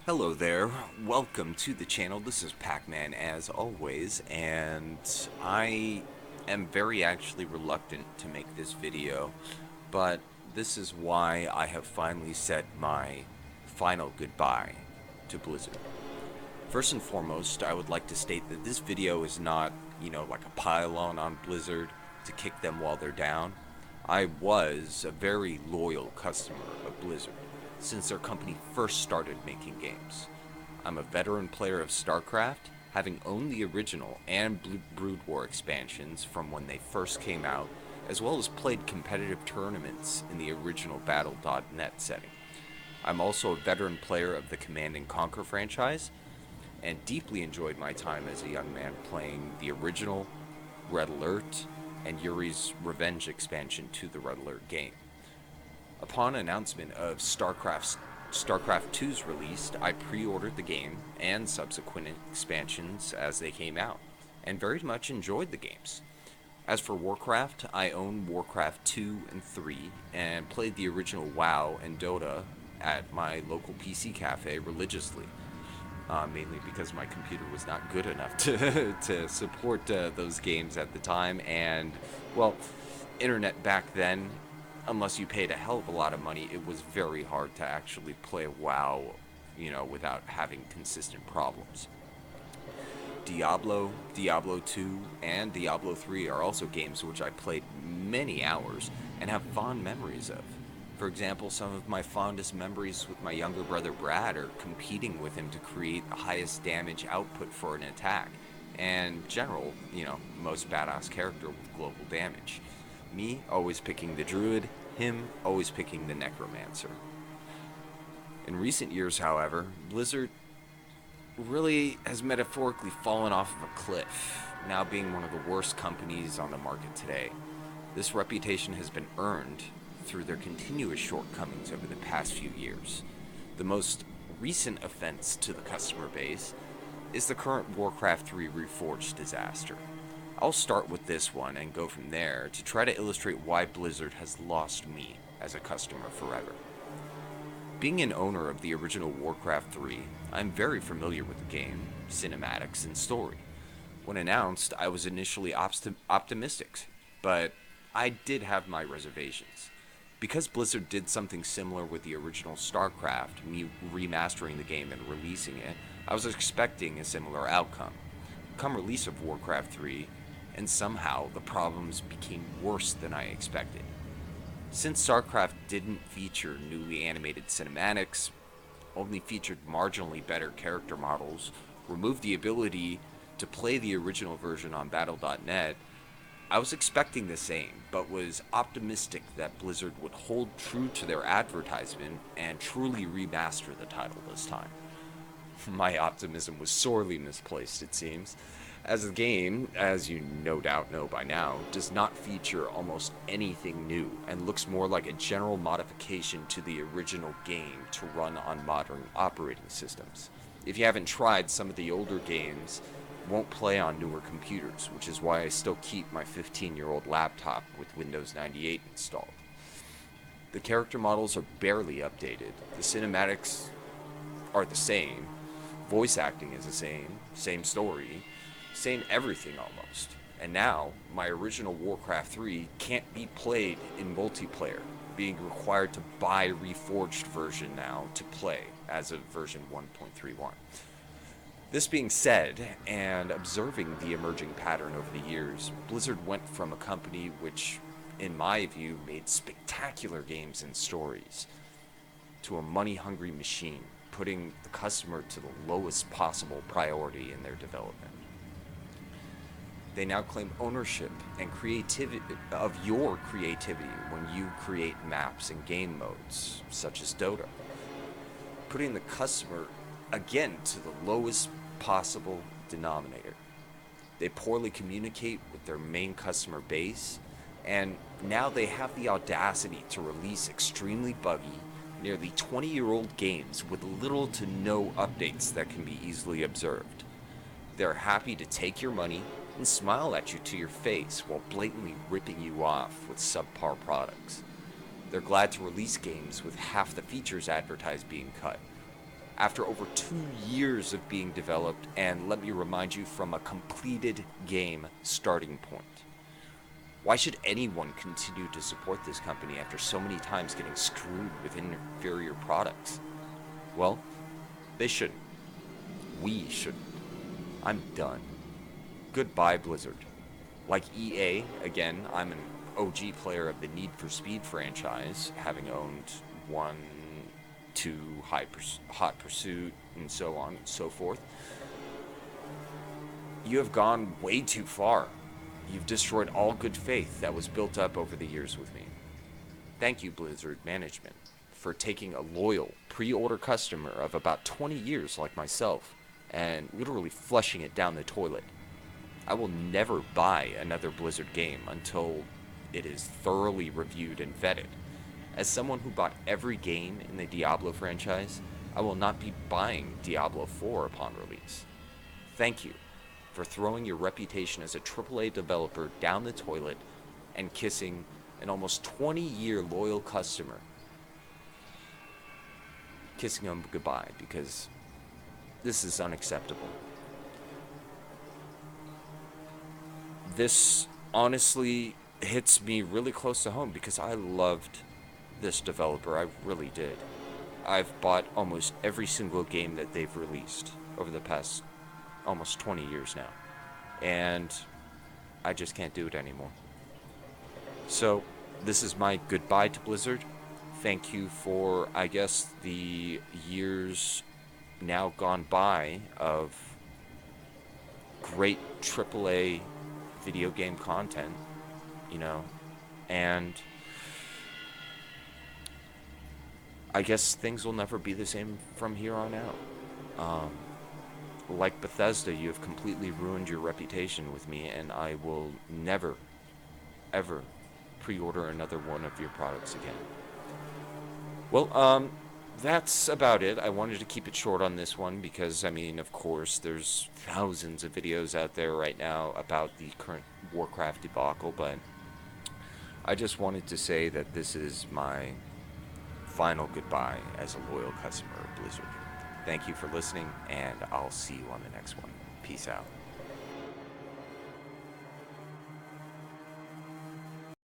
Hello there, welcome to the channel. This is Pac-Man as always, and I am very actually reluctant to make this video, but this is why I have finally said my final goodbye to Blizzard. First and foremost, I would like to state that this video is not, like a pile on Blizzard to kick them while they're down. I was a very loyal customer of Blizzard since their company first started making games. I'm a veteran player of StarCraft, having owned the original and Brood War expansions from when they first came out, as well as played competitive tournaments in the original Battle.net setting. I'm also a veteran player of the Command and Conquer franchise, and deeply enjoyed my time as a young man playing the original Red Alert and Yuri's Revenge expansion to the Red Alert game. Upon announcement of StarCraft 2's release, I pre-ordered the game and subsequent expansions as they came out, and very much enjoyed the games. As for Warcraft, I own Warcraft 2 and 3, and played the original WoW and Dota at my local PC cafe religiously, mainly because my computer was not good enough to support those games at the time, and, well, internet back then, unless you paid a hell of a lot of money, it was very hard to actually play WoW, without having consistent problems. Diablo 2, and Diablo 3 are also games which I played many hours and have fond memories of. For example, some of my fondest memories with my younger brother Brad are competing with him to create the highest damage output for an attack, and general, most badass character with global damage. Me always picking the druid, him always picking the necromancer. In recent years, however, Blizzard really has metaphorically fallen off of a cliff, now being one of the worst companies on the market today. This reputation has been earned through their continuous shortcomings over the past few years. The most recent offense to the customer base is the current Warcraft 3 Reforged disaster. I'll start with this one and go from there to try to illustrate why Blizzard has lost me as a customer forever. Being an owner of the original Warcraft 3, I'm very familiar with the game, cinematics, and story. When announced, I was initially optimistic, but I did have my reservations. Because Blizzard did something similar with the original StarCraft, me remastering the game and releasing it, I was expecting a similar outcome. Come release of Warcraft 3, and somehow the problems became worse than I expected. Since StarCraft didn't feature newly animated cinematics, only featured marginally better character models, removed the ability to play the original version on Battle.net, I was expecting the same, but was optimistic that Blizzard would hold true to their advertisement and truly remaster the title this time. My optimism was sorely misplaced, it seems, as the game, as you no doubt know by now, does not feature almost anything new and looks more like a general modification to the original game to run on modern operating systems. If you haven't tried, some of the older games won't play on newer computers, which is why I still keep my 15-year-old laptop with Windows 98 installed. The character models are barely updated, the cinematics are the same, voice acting is the same story, same everything almost. And now, my original Warcraft 3 can't be played in multiplayer, being required to buy Reforged version now to play as of version 1.31. This being said, and observing the emerging pattern over the years, Blizzard went from a company which, in my view, made spectacular games and stories, to a money-hungry machine, putting the customer to the lowest possible priority in their development. They now claim ownership and creativity of your creativity when you create maps and game modes, such as Dota, putting the customer again to the lowest possible denominator. They poorly communicate with their main customer base, and now they have the audacity to release extremely buggy, nearly 20-year-old games with little to no updates that can be easily observed. They're happy to take your money and smile at you to your face while blatantly ripping you off with subpar products. They're glad to release games with half the features advertised being cut, after over 2 years of being developed, and let me remind you, from a completed game starting point. Why should anyone continue to support this company after so many times getting screwed with inferior products? Well, they shouldn't. We shouldn't. I'm done. Goodbye, Blizzard. Like EA, again, I'm an OG player of the Need for Speed franchise, having owned 1, 2, Hot Pursuit, and so on and so forth. You have gone way too far. You've destroyed all good faith that was built up over the years with me. Thank you, Blizzard management, for taking a loyal pre-order customer of about 20 years like myself and literally flushing it down the toilet. I will never buy another Blizzard game until it is thoroughly reviewed and vetted. As someone who bought every game in the Diablo franchise, I will not be buying Diablo 4 upon release. Thank you for throwing your reputation as a AAA developer down the toilet and kissing an almost 20-year loyal customer. Kissing him goodbye, because this is unacceptable. This honestly hits me really close to home because I loved this developer. I really did. I've bought almost every single game that they've released over the past almost 20 years now, and I just can't do it anymore. So this is my goodbye to Blizzard. Thank you for, I guess, the years now gone by of great AAA video game content, and I guess things will never be the same from here on out. Like Bethesda, you have completely ruined your reputation with me, and I will never, ever pre-order another one of your products again. Well, that's about it. I wanted to keep it short on this one because, of course, there's thousands of videos out there right now about the current Warcraft debacle, but I just wanted to say that this is my final goodbye as a loyal customer of Blizzard. Thank you for listening, and I'll see you on the next one. Peace out.